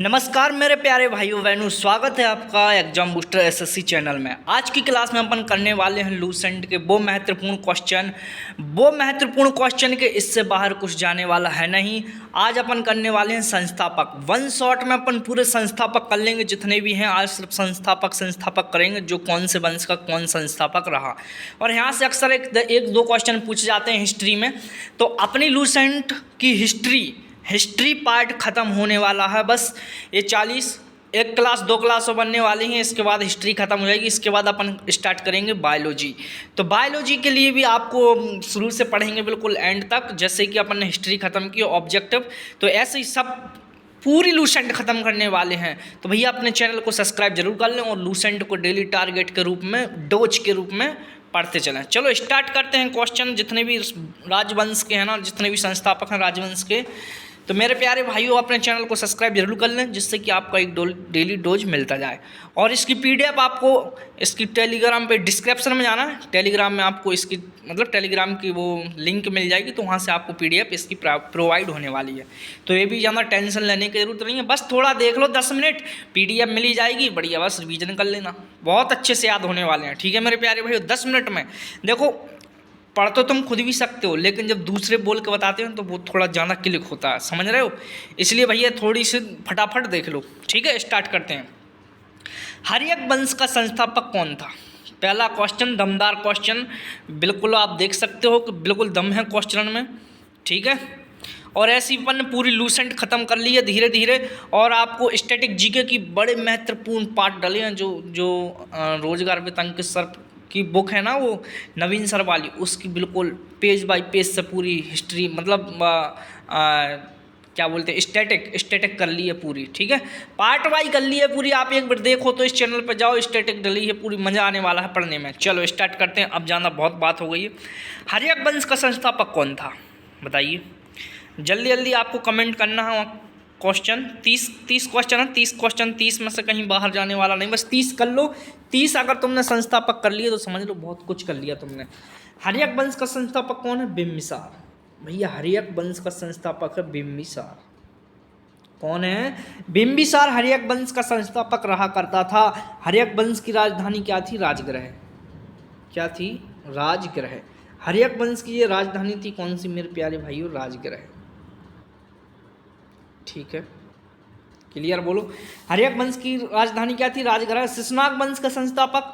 नमस्कार मेरे प्यारे भाइयों बहनों, स्वागत है आपका एग्जाम बूस्टर एसएससी चैनल में। आज की क्लास में अपन करने वाले हैं लूसेंट के वो महत्वपूर्ण क्वेश्चन के इससे बाहर कुछ जाने वाला है नहीं। आज अपन करने वाले हैं संस्थापक। वन शॉट में अपन पूरे संस्थापक कर लेंगे जितने भी हैं। आज सिर्फ संस्थापक करेंगे, जो कौन से वंश का कौन संस्थापक रहा। और यहाँ से अक्सर एक दो क्वेश्चन पूछे जाते हैं हिस्ट्री में। तो अपनी लूसेंट की हिस्ट्री पार्ट ख़त्म होने वाला है। बस ये 40 एक क्लास 2 क्लास बनने वाली हैं, इसके बाद हिस्ट्री ख़त्म हो जाएगी। इसके बाद अपन स्टार्ट करेंगे बायोलॉजी। तो बायोलॉजी के लिए भी आपको शुरू से पढ़ेंगे बिल्कुल एंड तक, जैसे कि अपन ने हिस्ट्री ख़त्म की ऑब्जेक्टिव, तो ऐसे ही सब पूरी लूसेंट ख़त्म करने वाले हैं। तो भैया अपने चैनल को सब्सक्राइब जरूर कर लें और लूसेंट को डेली टारगेट के रूप में, डोज के रूप में पढ़ते चलें। चलो स्टार्ट करते हैं क्वेश्चन। जितने भी राजवंश के हैं ना, जितने भी संस्थापक हैं राजवंश के, तो मेरे प्यारे भाइयों अपने चैनल को सब्सक्राइब जरूर कर लें, जिससे कि आपका एक डेली डोज मिलता जाए। और इसकी पीडीएफ आपको इसकी टेलीग्राम पे डिस्क्रिप्शन में जाना है, टेलीग्राम में आपको इसकी टेलीग्राम की वो लिंक मिल जाएगी, तो वहाँ से आपको पीडीएफ इसकी प्रोवाइड होने वाली है। तो ये भी ज़्यादा टेंशन लेने की जरूरत नहीं है, बस थोड़ा देख लो 10 मिनट, पीडीएफ मिल ही जाएगी, बढ़िया, बस रिवीजन कर लेना, बहुत अच्छे से याद होने वाले हैं। ठीक है मेरे प्यारे भाइयों, 10 मिनट में देखो, पढ़ तो तुम खुद भी सकते हो, लेकिन जब दूसरे बोल के बताते हो तो वो थोड़ा ज़्यादा क्लिक होता है, समझ रहे हो। इसलिए भैया थोड़ी सी फटाफट देख लो। ठीक है, स्टार्ट करते हैं। हर्यक वंश का संस्थापक कौन था? पहला क्वेश्चन, दमदार क्वेश्चन, बिल्कुल आप देख सकते हो कि बिल्कुल दम है क्वेश्चन में। ठीक है, और ऐसी अपन पूरी लूसेंट ख़त्म कर ली है धीरे धीरे। और आपको स्टैटिक जीके की बड़े महत्वपूर्ण पार्ट डले हैं, जो रोजगार वेतन के सर की बुक है ना, वो नवीन सर वाली, उसकी बिल्कुल पेज बाय पेज से पूरी हिस्ट्री, क्या बोलते हैं, स्टैटिक कर ली है पूरी। ठीक है, पार्ट वाई कर ली है पूरी। आप एक बार देखो तो इस चैनल पर जाओ, स्टैटिक डली है पूरी, मज़ा आने वाला है पढ़ने में। चलो स्टार्ट करते हैं, अब ज़्यादा बहुत बात हो गई है। हर्यक वंश का संस्थापक कौन था बताइए, जल्दी जल्दी आपको कमेंट करना है। क्वेश्चन 30 क्वेश्चन है, 30 में से कहीं बाहर जाने वाला नहीं, बस 30 कर लो। 30 अगर तुमने संस्थापक कर लिए तो समझ लो बहुत कुछ कर लिया तुमने। हर्यक वंश का संस्थापक कौन है? बिम्बिसार। भैया हर्यक वंश का संस्थापक है बिम्बिसार। कौन है? बिम्बिसार हर्यक वंश का संस्थापक रहा करता था। हर्यक वंश की राजधानी क्या थी? राजगृह। क्या थी? राजगृह। हर्यक वंश की ये राजधानी थी कौन सी मेरे प्यारे भाइयों? राजगृह। ठीक है, क्लियर बोलो। हर्यक वंश की राजधानी क्या थी? राजगृह। शिशुनाग वंश का संस्थापक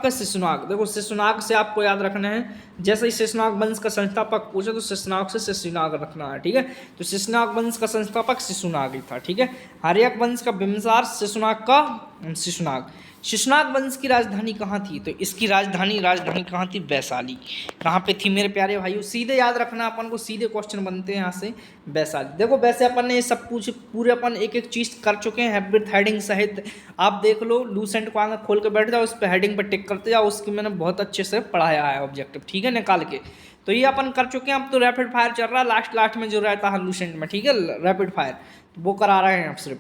है शिशुनाग। देखो शिशुनाग से आपको याद रखना है, जैसे ही शिशुनाग वंश का संस्थापक पूछे तो शिशुनाग से शिशुनाग रखना है। ठीक है, तो शिशुनाग वंश का संस्थापक शिशुनाग ही था। ठीक है, हर्यक वंश का बिम्बिसार, शिशुनाग का शिशुनाग। शिशुनाग वंश की राजधानी कहाँ थी? तो इसकी राजधानी कहाँ थी? वैशाली। कहाँ पे थी मेरे प्यारे भाइयों? सीधे याद रखना, अपन को सीधे क्वेश्चन बनते हैं यहाँ से, वैशाली। देखो वैसे अपन ने सब कुछ पूरे अपन एक एक चीज़ कर चुके हैं विद हेडिंग सहित। आप देख लो, लूसेंट को आगे खोल के बैठ जाओ, उस पर हेडिंग पर टिक करते जाओ, उसकी मैंने बहुत अच्छे से पढ़ाया है ऑब्जेक्टिव। ठीक है, निकाल के। तो ये अपन कर चुके हैं। अब तो रैपिड फायर चल रहा है लास्ट में जो रहता है लूसेंट में। ठीक है, रैपिड फायर वो करा रहे हैं अब सिर्फ।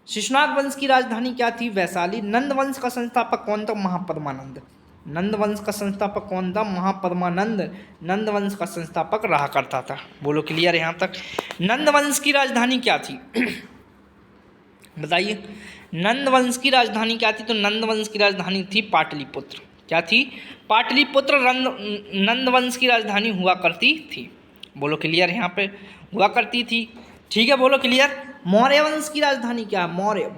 शिशुनाग वंश की राजधानी क्या थी? वैशाली। नंद वंश का संस्थापक कौन था? महापद्मानंद। नंद वंश का संस्थापक कौन था? महापद्मानंद। नंद वंश का संस्थापक रहा करता था। बोलो क्लियर यहाँ तक। नंद वंश की राजधानी क्या थी? बताइए, नंद वंश की राजधानी क्या थी? तो नंद वंश की राजधानी थी पाटलिपुत्र। क्या थी? पाटलिपुत्र नंद वंश की राजधानी हुआ करती थी। बोलो क्लियर यहाँ पे, हुआ करती थी। ठीक है, बोलो क्लियर। मौर्य वंश की राजधानी क्या है?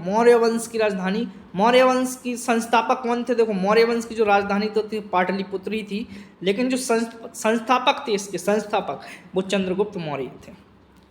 मौर्य वंश की राजधानी, मौर्य वंश की संस्थापक कौन थे? देखो मौर्य वंश की जो राजधानी तो थी पाटलिपुत्र ही थी, लेकिन जो संस्थापक थे, इसके संस्थापक, वो चंद्रगुप्त मौर्य थे।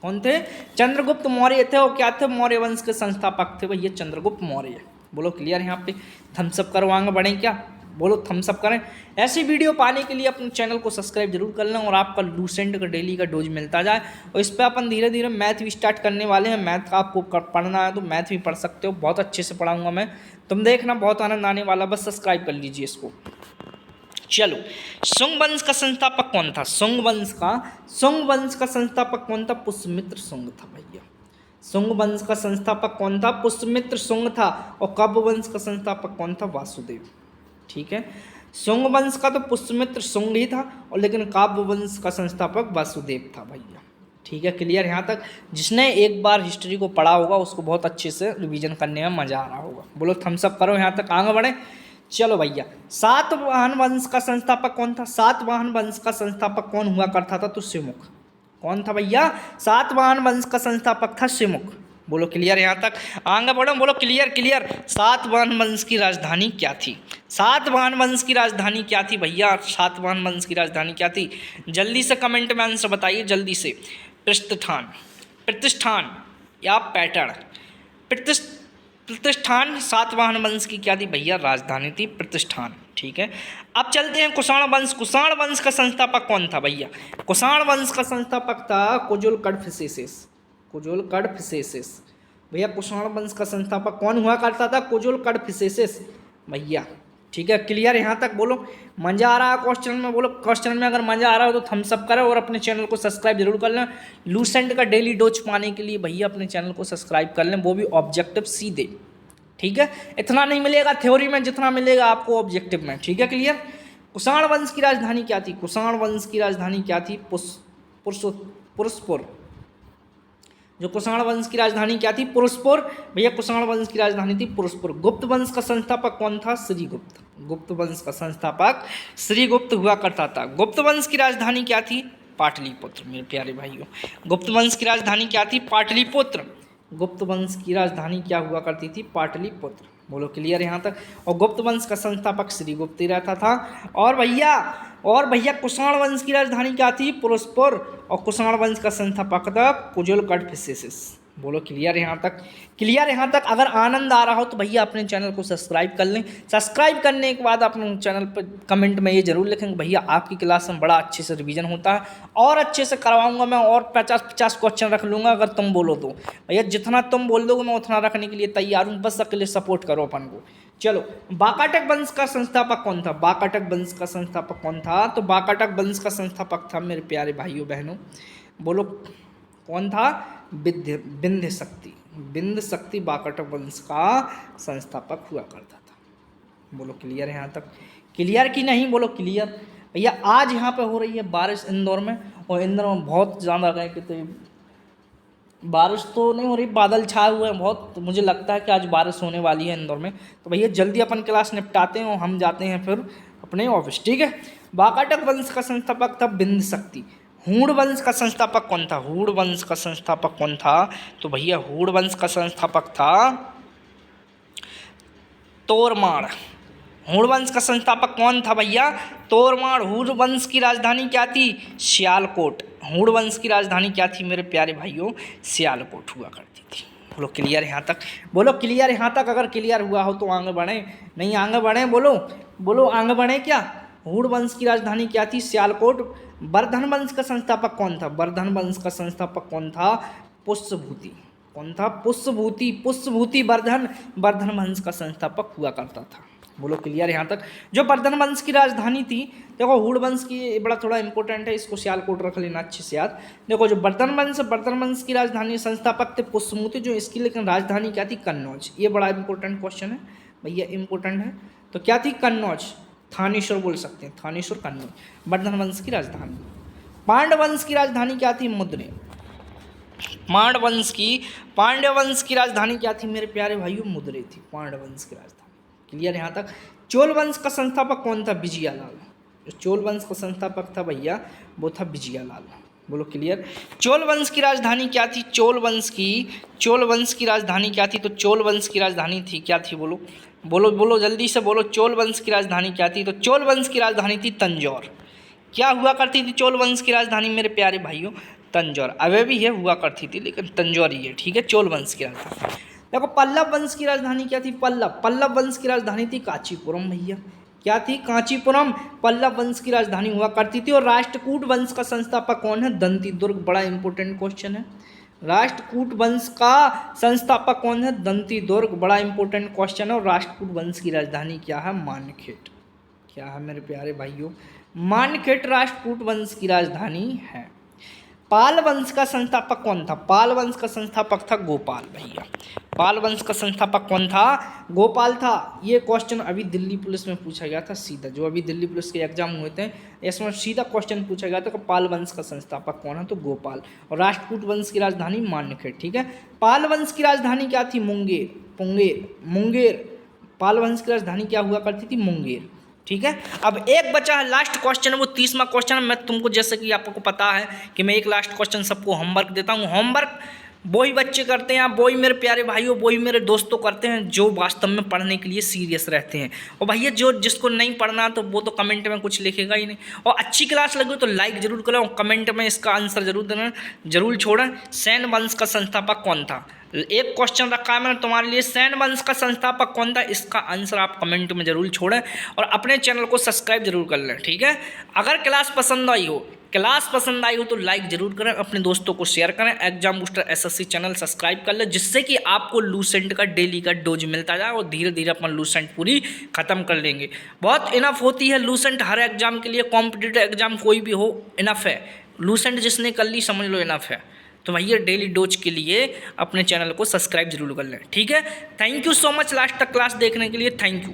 कौन थे? चंद्रगुप्त मौर्य थे। और क्या थे? मौर्य वंश के संस्थापक थे भैया चंद्रगुप्त मौर्य। बोलो क्लियर यहाँ पे। थम्सअप करवाएंगे, बढ़ें क्या? बोलो थम्सअप करें। ऐसी वीडियो पाने के लिए अपने चैनल को सब्सक्राइब जरूर कर लें और आपका लूसेंट का डेली का डोज मिलता जाए। और इस पर अपन धीरे धीरे मैथ भी स्टार्ट करने वाले हैं। मैथ का आपको पढ़ना है तो मैथ भी पढ़ सकते हो, बहुत अच्छे से पढ़ाऊंगा मैं, तुम देखना, बहुत आनंद आने वाला। बस सब्सक्राइब कर लीजिए इसको। चलो, शुंग वंश का संस्थापक कौन था? शुंग वंश का संस्थापक कौन था? पुष्यमित्र शुंग था भैया। शुंग वंश का संस्थापक कौन था? पुष्यमित्र शुंग था। और कब वंश का संस्थापक कौन था? वासुदेव। ठीक है, शुंग वंश का तो पुष्यमित्र शुंग ही था, और लेकिन काव्य वंश का संस्थापक वासुदेव था भैया। ठीक है, क्लियर यहाँ तक? जिसने एक बार हिस्ट्री को पढ़ा होगा उसको बहुत अच्छे से रिवीजन करने में मजा आ रहा होगा। बोलो थम्स अप करो, यहाँ तक आगे बढ़े। चलो भैया, सातवाहन वंश का संस्थापक कौन था? सातवाहन वंश का संस्थापक कौन हुआ करता था? तो सिमुक। कौन था भैया? सातवाहन वंश का संस्थापक था सिमुक। बोलो क्लियर यहाँ तक? आगे बढ़ो, बोलो क्लियर क्लियर। सातवाहन वंश की राजधानी क्या थी? सातवाहन वंश की राजधानी क्या थी भैया? सातवाहन वंश की राजधानी क्या थी? जल्दी से कमेंट में आंसर बताइए, जल्दी से। प्रतिष्ठान, प्रतिष्ठान या पैटर्न? प्रतिष्ठान सातवाहन वंश की क्या थी भैया? राजधानी थी प्रतिष्ठान। ठीक है, अब चलते हैं कुषाण वंश। कुषाण वंश का संस्थापक कौन था भैया? कुषाण वंश का संस्थापक था कुजुल कड़फिसेसिस। कुजुल कड़फिसेसिस भैया, कुषाण वंश का संस्थापक कौन हुआ करता था? कुजुल कड़फिसेसिस भैया। ठीक है, क्लियर यहाँ तक? बोलो मज़ा आ रहा है क्वेश्चन में? बोलो क्वेश्चन में अगर मज़ा आ रहा हो तो थम्स अप करो और अपने चैनल को सब्सक्राइब जरूर कर लें। लूसेंट का डेली डोज पाने के लिए भैया अपने चैनल को सब्सक्राइब कर लें, वो भी ऑब्जेक्टिव सीधे। ठीक है, इतना नहीं मिलेगा थ्योरी में जितना मिलेगा आपको ऑब्जेक्टिव में। ठीक है, क्लियर? कुषाण वंश की राजधानी क्या थी? कुषाण वंश की राजधानी क्या थी? पुरुषपुर। जो कुषाण वंश की राजधानी क्या थी? पुरुषपुर भैया। कुषाण वंश की राजधानी थी पुरुषपुर। गुप्त वंश का संस्थापक कौन था? श्रीगुप्त। गुप्त वंश का संस्थापक श्रीगुप्त हुआ करता था। गुप्त वंश की राजधानी क्या थी? पाटलिपुत्र। मेरे प्यारे भाइयों, गुप्त वंश की राजधानी क्या थी? पाटलिपुत्र। गुप्त वंश की राजधानी क्या हुआ करती थी? पाटलिपुत्र। बोलो क्लियर यहाँ तक? और गुप्त वंश का संस्थापक श्रीगुप्त ही रहता था। और भैया कुषाण वंश की राजधानी क्या थी? पुरुषपुर। और कुषाण वंश का संस्थापक था कुजुल कड़फिसेसिस। बोलो क्लियर यहाँ तक? क्लियर यहाँ तक? अगर आनंद आ रहा हो तो भैया अपने चैनल को सब्सक्राइब कर लें। सब्सक्राइब करने के बाद अपने चैनल पर कमेंट में ये जरूर लिखेंगे भैया आपकी क्लास में बड़ा अच्छे से रिवीजन होता है और अच्छे से करवाऊंगा मैं, और 50 क्वेश्चन रख लूँगा अगर तुम बोलो तो। भैया जितना तुम बोल दोगे मैं उतना रखने के लिए तैयार हूँ, बस अकेले सपोर्ट करो अपन को। चलो, वाकाटक वंश का संस्थापक कौन था? वाकाटक वंश का संस्थापक कौन था? तो वाकाटक वंश का संस्थापक था मेरे प्यारे भाइयों बहनों, बोलो कौन था? विंध्य शक्ति। विंध्य शक्ति वाकाटक वंश का संस्थापक हुआ करता था। बोलो क्लियर है यहाँ तक? क्लियर की नहीं? बोलो क्लियर। भैया आज यहाँ पे हो रही है बारिश इंदौर में, और इंदौर में बहुत ज़्यादा गए कि तो बारिश तो नहीं हो रही, बादल छाए हुए हैं बहुत, तो मुझे लगता है कि आज बारिश होने वाली है इंदौर में। तो भैया जल्दी अपन क्लास निपटाते हैं और हम जाते हैं फिर अपने ऑफिस। ठीक है, वाकाटक वंश का संस्थापक था विंध्य शक्ति। हूण वंश का संस्थापक कौन था? हूण वंश का संस्थापक कौन था? तो भैया हूण वंश का संस्थापक था तोरमाड़। हूण वंश का संस्थापक कौन था भैया? तोरमाड़। हूण वंश की राजधानी क्या थी? सियालकोट। हूण वंश की राजधानी क्या थी मेरे प्यारे भाइयों? सियालकोट हुआ करती थी। बोलो क्लियर यहाँ तक? बोलो क्लियर यहाँ तक? अगर क्लियर हुआ हो तो आगे बढ़ें, नहीं आगे बढ़ें? बोलो आगे बढ़ें क्या? हूण वंश की राजधानी क्या थी? सियालकोट। वर्धन वंश का संस्थापक कौन था? वर्धन वंश का संस्थापक कौन था? पुष्यभूति। कौन था? पुष्यभूति वर्धन वंश का संस्थापक हुआ करता था। बोलो क्लियर यहाँ तक? जो वर्धन वंश की राजधानी थी, देखो हूण वंश की बड़ा थोड़ा इंपॉर्टेंट है, इसको सियालकोट रख लेना अच्छे से याद। देखो जो वर्धन वंश की राजधानी संस्थापक थे पुष्यभूति, जो इसकी लेकिन राजधानी क्या थी? कन्नौज। ये बड़ा इंपॉर्टेंट क्वेश्चन है भैया, इंपॉर्टेंट है। तो क्या थी? कन्नौज। थानेश्वर बोल सकते हैं, थानेश्वर कन्नौज वर्धन वंश की राजधानी। पांड्य वंश की राजधानी क्या थी? मदुरै। पांड्य वंश की राजधानी क्या थी मेरे प्यारे भाइयों? मदुरै थी पांड्य वंश की राजधानी। क्लियर यहाँ तक? चोल वंश का संस्थापक कौन था? विजयालाल। जो चोल वंश का संस्थापक था भैया वो था विजयालाल। बोलो क्लियर? चोल वंश की राजधानी क्या थी? चोल वंश की राजधानी क्या थी? तो चोल वंश की राजधानी थी क्या थी? बोलो जल्दी से बोलो। चोल वंश की राजधानी क्या थी? तो चोल वंश की राजधानी थी तंजौर। क्या हुआ करती थी चोल वंश की राजधानी मेरे प्यारे भाइयों? तंजौर। अभी भी है, हुआ करती थी लेकिन तंजौर ही है। ठीक है, चोल वंश की राजधानी। देखो पल्लव वंश की राजधानी क्या थी? पल्लव वंश की राजधानी थी कांचीपुरम भैया। क्या थी? कांचीपुरम पल्लव वंश की राजधानी हुआ करती थी। और राष्ट्रकूट वंश का संस्थापक कौन है? दंतीदुर्ग। बड़ा इंपॉर्टेंट क्वेश्चन है। राष्ट्रकूट वंश का संस्थापक कौन है? दंतीदुर्ग। बड़ा इंपॉर्टेंट क्वेश्चन है। और राष्ट्रकूट वंश की राजधानी क्या है? मानखेट। क्या है मेरे प्यारे भाइयों? मानखेट राष्ट्रकूट वंश की राजधानी है। पाल वंश का संस्थापक कौन था? पाल वंश का संस्थापक था गोपाल भैया। पाल वंश का संस्थापक कौन था? गोपाल था। ये क्वेश्चन अभी दिल्ली पुलिस में पूछा गया था सीधा, जो अभी दिल्ली पुलिस के एग्जाम हुए थे इसमें सीधा क्वेश्चन पूछा गया था कि पाल वंश का संस्थापक कौन है? तो गोपाल। और राष्ट्रकूट वंश की राजधानी मान्यखेड़, ठीक है। पाल वंश की राजधानी क्या थी? मुंगेर। पाल वंश की राजधानी क्या हुआ करती थी? मुंगेर, ठीक है। अब एक बचा है लास्ट क्वेश्चन, वो 30वां क्वेश्चन है। मैं तुमको जैसे कि आपको पता है कि मैं एक लास्ट क्वेश्चन सबको होमवर्क देता हूँ। होमवर्क वही बच्चे करते हैं, वही मेरे प्यारे भाइयों, वही मेरे दोस्तों करते हैं जो वास्तव में पढ़ने के लिए सीरियस रहते हैं। और भैया जो जिसको नहीं पढ़ना तो वो तो कमेंट में कुछ लिखेगा ही नहीं। और अच्छी क्लास लगी तो लाइक जरूर करें और कमेंट में इसका आंसर जरूर देना, जरूर छोड़ें। सैन वंश का संस्थापक कौन था? एक क्वेश्चन रखा है मैंने तुम्हारे लिए, सैन वंश का संस्थापक कौन था? इसका आंसर आप कमेंट में जरूर छोड़ें और अपने चैनल को सब्सक्राइब जरूर कर लें, ठीक है। अगर क्लास पसंद आई हो तो लाइक जरूर करें, अपने दोस्तों को शेयर करें। Exam booster SSC channel subscribe कर लें, जिससे कि आपको लूसेंट का डेली का डोज मिलता जाए और धीरे धीरे अपन लूसेंट पूरी खत्म कर लेंगे। बहुत इनफ होती है लूसेंट हर एग्जाम के लिए, कॉम्पिटिटिव एग्जाम कोई भी हो इनफ है। लूसेंट जिसने कर ली समझ लो इनफ है। तो भैया डेली डोज के लिए अपने चैनल को सब्सक्राइब जरूर कर लें, ठीक है। Thank you so much last तक क्लास देखने के लिए, थैंक यू।